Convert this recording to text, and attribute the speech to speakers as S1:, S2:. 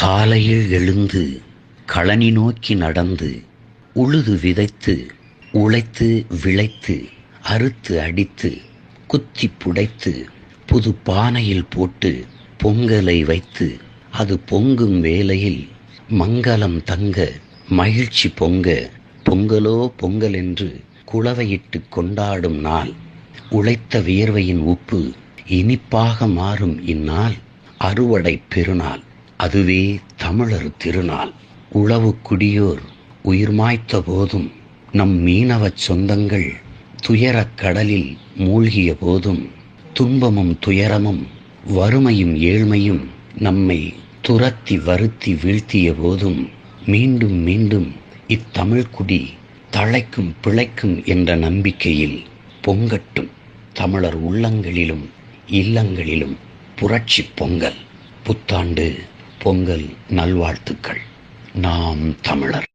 S1: காலையில் எழுந்து களனி நோக்கி நடந்து உழுது விதைத்து உழைத்து விளைத்து அறுத்து அடித்து குத்தி புடைத்து புது பானையில் போட்டு பொங்கலை வைத்து அது பொங்கும் வேளையில் மங்களம் தங்க மகிழ்ச்சி பொங்க பொங்கலோ பொங்கல் என்று குளவையிட்டு கொண்டாடும் நாள். உழைத்த வியர்வையின் உப்பு இனிப்பாக மாறும் இந்நாள் அறுவடை பெருநாள். அதுவே தமிழர் திருநாள். உழவு குடியோர் உயிர் மாய்த்த போதும் நம் மீனவச் சொந்தங்கள் துயரக் கடலில் மூழ்கிய போதும் துன்பமும் துயரமும் வறுமையும் ஏழ்மையும் நம்மை துரத்தி வருத்தி வீழ்த்திய போதும் மீண்டும் மீண்டும் இத்தமிழ்குடி தழைக்கும் பிழைக்கும் என்ற நம்பிக்கையில் பொங்கட்டும் தமிழர் உள்ளங்களிலும் இல்லங்களிலும் புரட்சி பொங்கல். புத்தாண்டு பொங்கல் நல்வாழ்த்துக்கள். நாம் தமிழர்.